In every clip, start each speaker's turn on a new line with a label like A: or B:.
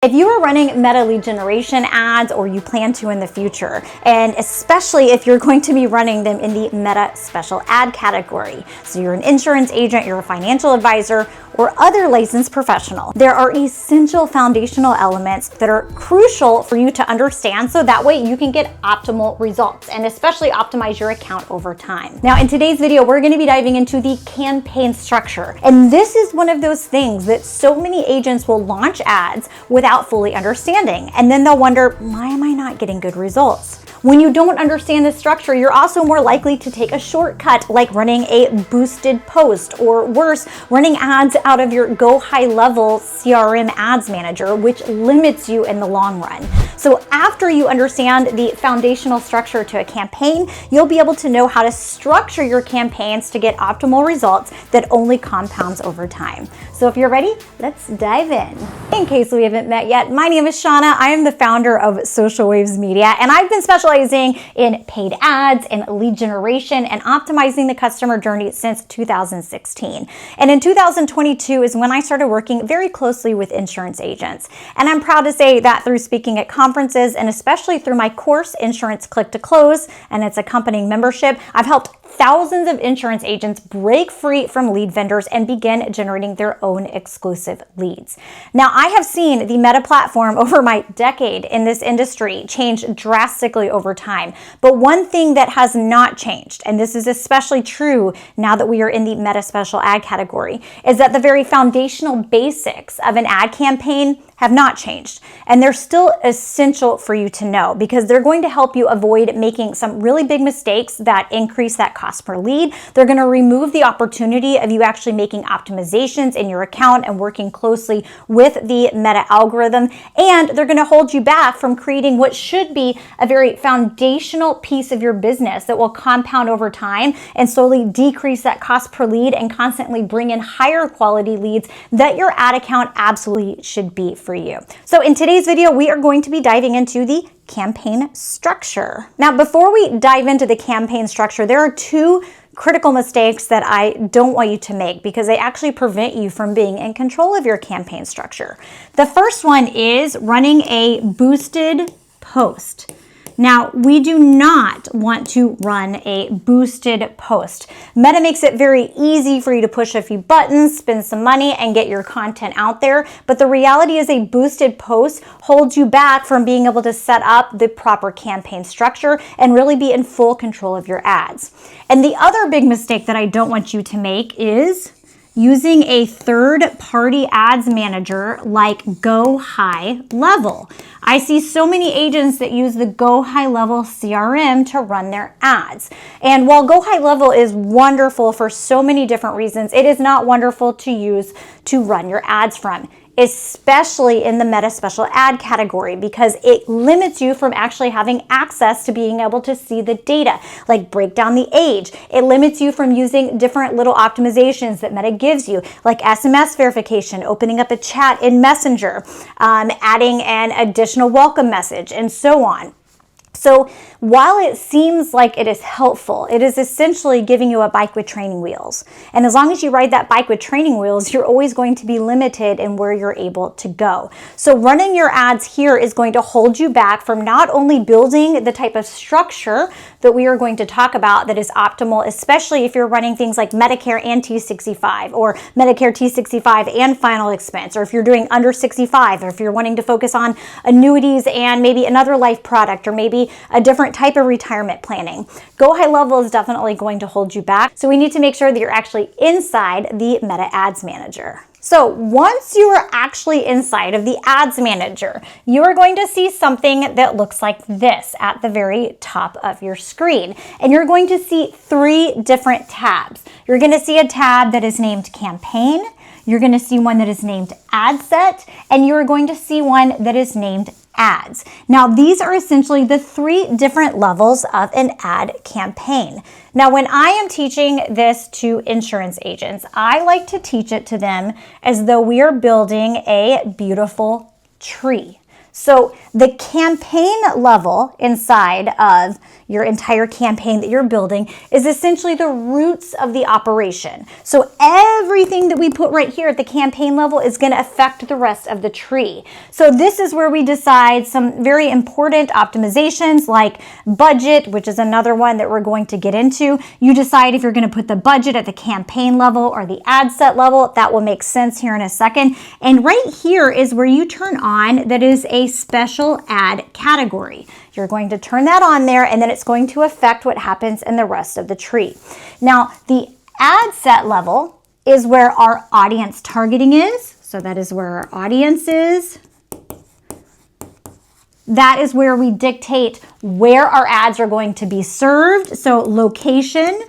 A: If you are running meta lead generation ads, or you plan to in the future, and especially if you're going to be running them in the meta special ad category, so you're an insurance agent, you're a financial advisor, or other licensed professional, there are essential foundational elements that are crucial for you to understand so that way you can get optimal results and especially optimize your account over time. Now, in today's video, we're going to be diving into the campaign structure. And this is one of those things that so many agents will launch ads without fully understanding. And then they'll wonder, why am I not getting good results? When you don't understand the structure, you're also more likely to take a shortcut, like running a boosted post, or worse, running ads out of your Go High Level CRM ads manager, which limits you in the long run. So after you understand the foundational structure to a campaign, you'll be able to know how to structure your campaigns to get optimal results that only compounds over time. So if you're ready, let's dive in. In case we haven't met yet, my name is Shauna. I am the founder of Social Waves Media, and I've been specializing in paid ads and lead generation and optimizing the customer journey since 2016. And in 2022 is when I started working very closely with insurance agents. And I'm proud to say that through speaking at conferences, and especially through my course, Insurance Click to Close, and its accompanying membership, I've helped thousands of insurance agents break free from lead vendors and begin generating their own exclusive leads. Now, I have seen the Meta platform over my decade in this industry change drastically over time. But one thing that has not changed, and this is especially true now that we are in the Meta special ad category, is that the very foundational basics of an ad campaign have not changed. And they're still essential for you to know because they're going to help you avoid making some really big mistakes that increase that cost per lead. They're going to remove the opportunity of you actually making optimizations in your account and working closely with the Meta algorithm. And they're going to hold you back from creating what should be a very foundational piece of your business that will compound over time and slowly decrease that cost per lead and constantly bring in higher quality leads that your ad account absolutely should be for you. So in today's video, we are going to be diving into the campaign structure. Now, before we dive into the campaign structure, there are two critical mistakes that I don't want you to make because they actually prevent you from being in control of your campaign structure. The first one is running a boosted post. Now, we do not want to run a boosted post. Meta makes it very easy for you to push a few buttons, spend some money, and get your content out there. But the reality is a boosted post holds you back from being able to set up the proper campaign structure and really be in full control of your ads. And the other big mistake that I don't want you to make is using a third-party ads manager like Go High Level. I see so many agents that use the Go High Level CRM to run their ads. And while Go High Level is wonderful for so many different reasons, it is not wonderful to use to run your ads from, especially in the Meta special ad category, because it limits you from actually having access to being able to see the data, like break down the age. It limits you from using different little optimizations that Meta gives you, like SMS verification, opening up a chat in Messenger, adding an additional welcome message, and so on. So while it seems like it is helpful, it is essentially giving you a bike with training wheels. And as long as you ride that bike with training wheels, you're always going to be limited in where you're able to go. So running your ads here is going to hold you back from not only building the type of structure that we are going to talk about that is optimal, especially if you're running things like Medicare and T65, or Medicare T65 and final expense, or if you're doing under 65, or if you're wanting to focus on annuities and maybe another life product, or maybe a different type of retirement planning. Go High Level is definitely going to hold you back. So we need to make sure that you're actually inside the Meta Ads Manager. So once you are actually inside of the Ads Manager, you are going to see something that looks like this at the very top of your screen. And you're going to see three different tabs. You're going to see a tab that is named Campaign. You're going to see one that is named Ad Set, and you're going to see one that is named Ads. Now, these are essentially the three different levels of an ad campaign. Now, when I am teaching this to insurance agents, I like to teach it to them as though we are building a beautiful tree. So the campaign level inside of your entire campaign that you're building is essentially the roots of the operation. So everything that we put right here at the campaign level is going to affect the rest of the tree. So this is where we decide some very important optimizations like budget, which is another one that we're going to get into. You decide if you're going to put the budget at the campaign level or the ad set level. That will make sense here in a second. And right here is where you turn on that is a special ad category. You're going to turn that on there, and then it's going to affect what happens in the rest of the tree. Now, the ad set level is where our audience targeting is. So that is where our audience is. That is where we dictate where our ads are going to be served. So location.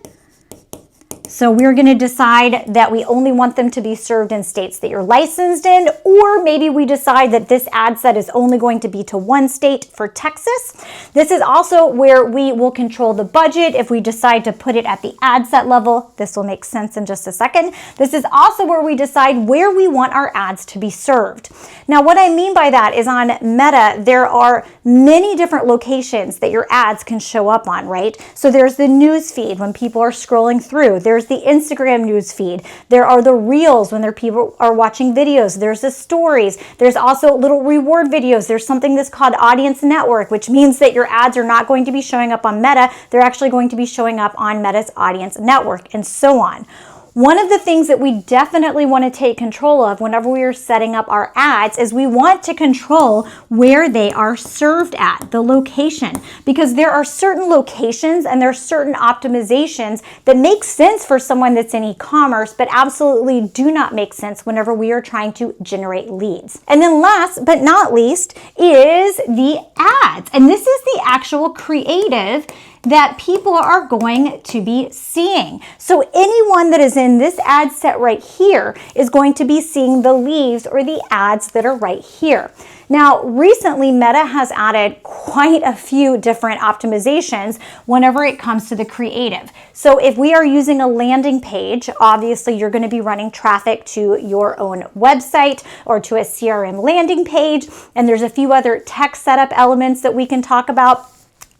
A: So we're going to decide that we only want them to be served in states that you're licensed in, or maybe we decide that this ad set is only going to be to one state for Texas. This is also where we will control the budget if we decide to put it at the ad set level. This will make sense in just a second. This is also where we decide where we want our ads to be served. Now, what I mean by that is on Meta, there are many different locations that your ads can show up on, right? So there's the news feed when people are scrolling through. There's the Instagram news feed. There are the reels when people are watching videos. There's the stories. There's also little reward videos. There's something that's called Audience Network, which means that your ads are not going to be showing up on Meta. They're actually going to be showing up on Meta's Audience Network, and so on. One of the things that we definitely want to take control of whenever we are setting up our ads is we want to control where they are served at, the location, because there are certain locations and there are certain optimizations that make sense for someone that's in e-commerce, but absolutely do not make sense whenever we are trying to generate leads. And then last but not least is the ads. And this is the actual creative that people are going to be seeing. So anyone that is in this ad set right here is going to be seeing the leaves or the ads that are right here. Now, recently, Meta has added quite a few different optimizations whenever it comes to the creative. So if we are using a landing page, obviously you're going to be running traffic to your own website or to a CRM landing page. And there's a few other tech setup elements that we can talk about.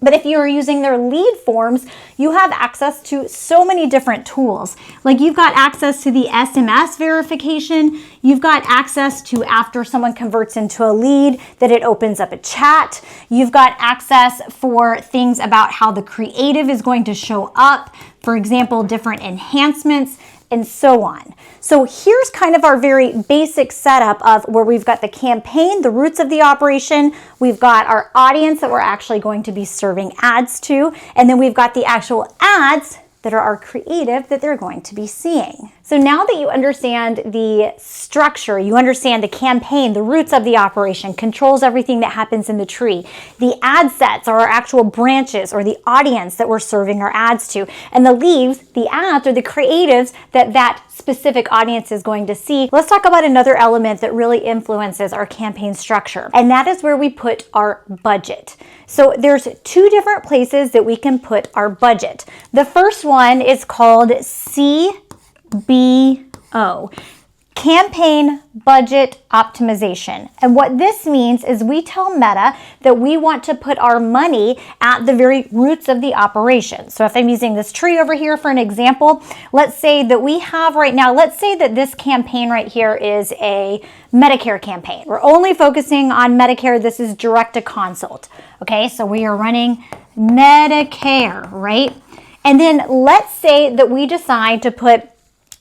A: But if you're using their lead forms, you have access to so many different tools. Like you've got access to the SMS verification. You've got access to after someone converts into a lead, that it opens up a chat. You've got access for things about how the creative is going to show up. For example, different enhancements and so on. So here's kind of our very basic setup of where we've got the campaign, the roots of the operation, we've got our audience that we're actually going to be serving ads to, and then we've got the actual ads that are our creative that they're going to be seeing. So now that you understand the structure, you understand the campaign, the roots of the operation, controls everything that happens in the tree. The ad sets are our actual branches or the audience that we're serving our ads to. And the leaves, the ads, or the creatives that specific audience is going to see. Let's talk about another element that really influences our campaign structure. And that is where we put our budget. So there's two different places that we can put our budget. The first one is called CBO, Campaign Budget Optimization. And what this means is we tell Meta that we want to put our money at the very roots of the operation. So if I'm using this tree over here for an example, let's say that we have right now, let's say that this campaign right here is a Medicare campaign. We're only focusing on Medicare. This is direct to consult. Okay, so we are running Medicare, right? And then let's say that we decide to put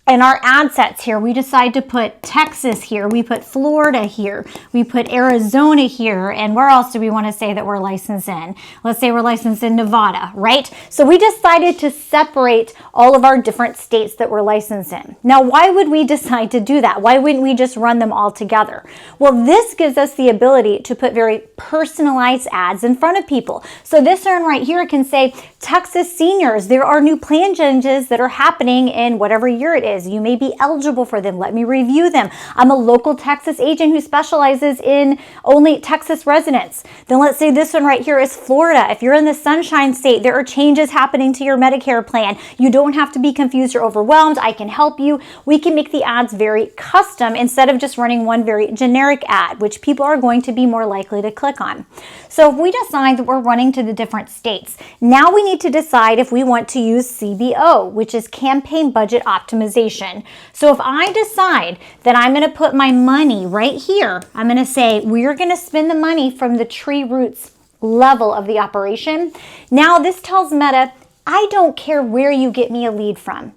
A: in our ad sets here, we decide to put Texas here, we put Florida here, we put Arizona here, and where else do we want to say that we're licensed in? Let's say we're licensed in Nevada, right? So we decided to separate all of our different states that we're licensed in. Now, why would we decide to do that? Why wouldn't we just run them all together? Well, this gives us the ability to put very personalized ads in front of people. So this one right here can say, Texas seniors, there are new plan changes that are happening in whatever year it is. services. You may be eligible for them. Let me review them. I'm a local Texas agent who specializes in only Texas residents. Then let's say this one right here is Florida. If you're in the Sunshine State, there are changes happening to your Medicare plan. You don't have to be confused or overwhelmed. I can help you. We can make the ads very custom instead of just running one very generic ad, which people are going to be more likely to click on. So if we decide that we're running to the different states, now we need to decide if we want to use CBO, which is campaign budget optimization. So if I decide that I'm going to put my money right here, I'm going to say we're going to spend the money from the tree roots level of the operation. Now this tells Meta, I don't care where you get me a lead from.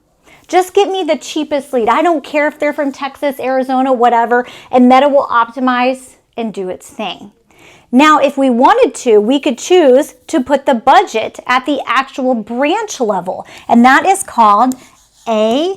A: Just get me the cheapest lead. I don't care if they're from Texas, Arizona, whatever, and Meta will optimize and do its thing. Now, if we wanted to, we could choose to put the budget at the actual branch level, and that is called ASBO,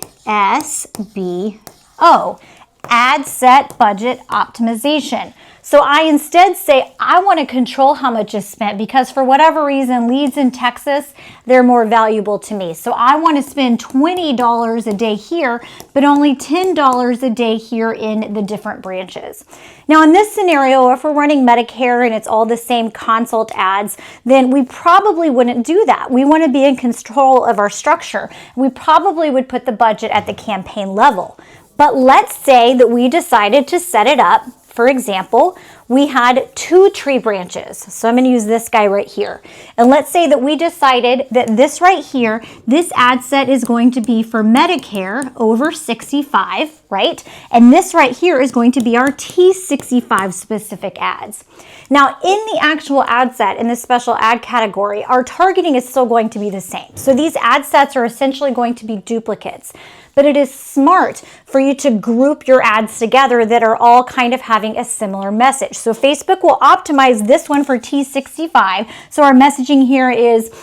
A: Ad Set Budget Optimization. So I instead say I want to control how much is spent because for whatever reason, leads in Texas, they're more valuable to me. So I want to spend $20 a day here, but only $10 a day here in the different branches. Now in this scenario, if we're running Medicare and it's all the same consult ads, then we probably wouldn't do that. We want to be in control of our structure. We probably would put the budget at the campaign level. But let's say that we decided to set it up. For example, we had 2 tree branches. So I'm going to use this guy right here. And let's say that we decided that this right here, this ad set is going to be for Medicare over 65, right? And this right here is going to be our T65 specific ads. Now in the actual ad set in the special ad category, our targeting is still going to be the same. So these ad sets are essentially going to be duplicates. But it is smart for you to group your ads together that are all kind of having a similar message. So Facebook will optimize this one for T65. So our messaging here is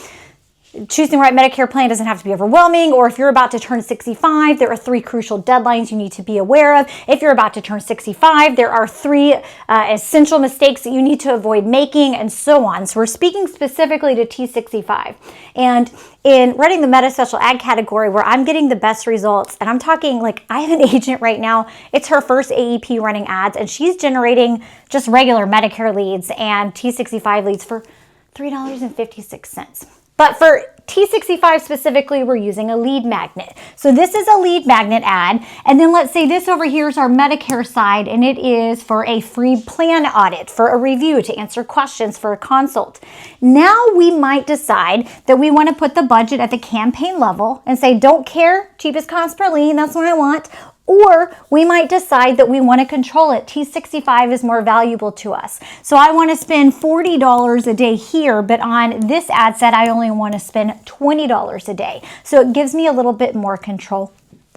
A: choosing the right Medicare plan doesn't have to be overwhelming, or if you're about to turn 65, there are 3 crucial deadlines you need to be aware of. If you're about to turn 65, there are 3 essential mistakes that you need to avoid making, and so on. So we're speaking specifically to T65. And in running the Meta Special Ad category where I'm getting the best results, and I'm talking like I have an agent right now, it's her first AEP running ads, and she's generating just regular Medicare leads and T65 leads for $3.56. But for T65 specifically, we're using a lead magnet. So this is a lead magnet ad. And then let's say this over here is our Medicare side, and it is for a free plan audit, for a review, to answer questions, for a consult. Now we might decide that we want to put the budget at the campaign level and say, don't care, cheapest cost per lead, that's what I want. Or we might decide that we want to control it. T65 is more valuable to us. So I want to spend $40 a day here, but on this ad set, I only want to spend $20 a day. So it gives me a little bit more control.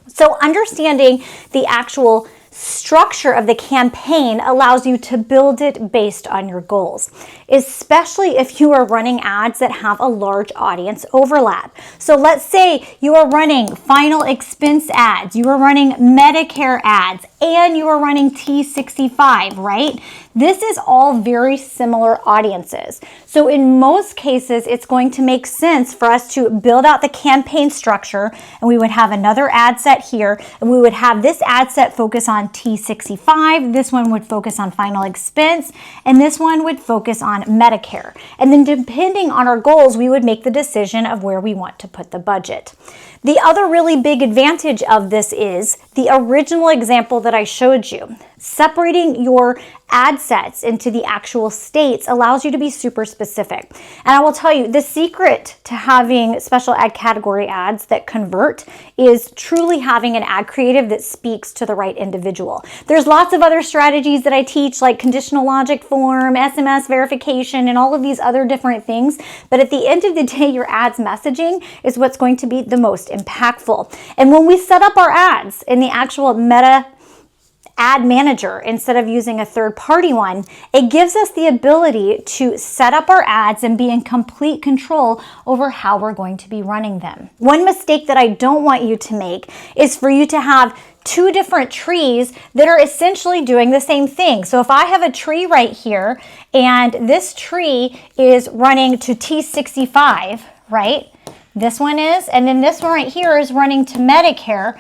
A: So understanding the actual structure of the campaign allows you to build it based on your goals, especially if you are running ads that have a large audience overlap. So let's say you are running final expense ads, you are running Medicare ads, and you are running T65, right? This is all very similar audiences. So in most cases, it's going to make sense for us to build out the campaign structure, and we would have another ad set here, and we would have this ad set focus on T65, this one would focus on final expense, and this one would focus on Medicare. And then depending on our goals, we would make the decision of where we want to put the budget. The other really big advantage of this is the original example that I showed you. Separating your ad sets into the actual states allows you to be super specific. And I will tell you, the secret to having special ad category ads that convert is truly having an ad creative that speaks to the right individual. There's lots of other strategies that I teach, like conditional logic form, SMS verification, and all of these other different things. But at the end of the day, your ads messaging is what's going to be the most impactful. And when we set up our ads in the actual Meta ad manager instead of using a third-party one, it gives us the ability to set up our ads and be in complete control over how we're going to be running them. One mistake that I don't want you to make is for you to have 2 different trees that are essentially doing the same thing. So if I have a tree right here and this tree is running to T65, right? This one is, and then this one right here is running to Medicare.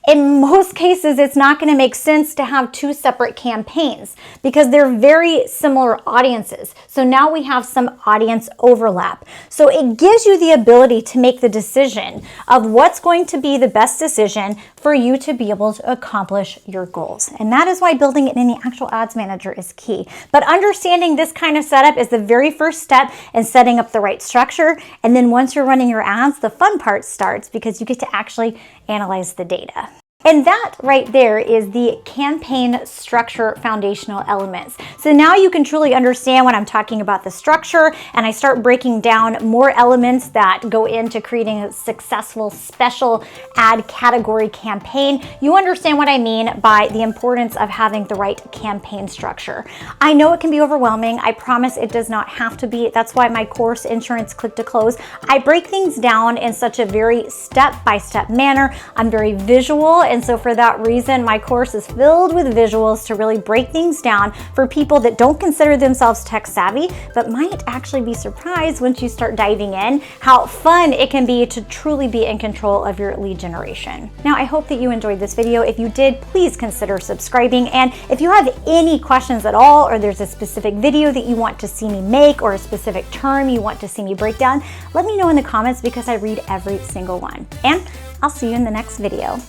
A: In most cases, it's not going to make sense to have two separate campaigns because they're very similar audiences. So now we have some audience overlap. So it gives you the ability to make the decision of what's going to be the best decision for you to be able to accomplish your goals. And that is why building it in the actual ads manager is key. But understanding this kind of setup is the very first step in setting up the right structure. And then once you're running your ads, the fun part starts because you get to actually analyze the data. And that right there is the campaign structure foundational elements. So now you can truly understand when I'm talking about the structure and I start breaking down more elements that go into creating a successful special ad category campaign. You understand what I mean by the importance of having the right campaign structure. I know it can be overwhelming. I promise it does not have to be. That's why my course, Insurance Click to Close, I break things down in such a very step-by-step manner. I'm very visual. And so for that reason, my course is filled with visuals to really break things down for people that don't consider themselves tech savvy, but might actually be surprised once you start diving in how fun it can be to truly be in control of your lead generation. Now, I hope that you enjoyed this video. If you did, please consider subscribing. And if you have any questions at all, or there's a specific video that you want to see me make or a specific term you want to see me break down, let me know in the comments because I read every single one. And I'll see you in the next video.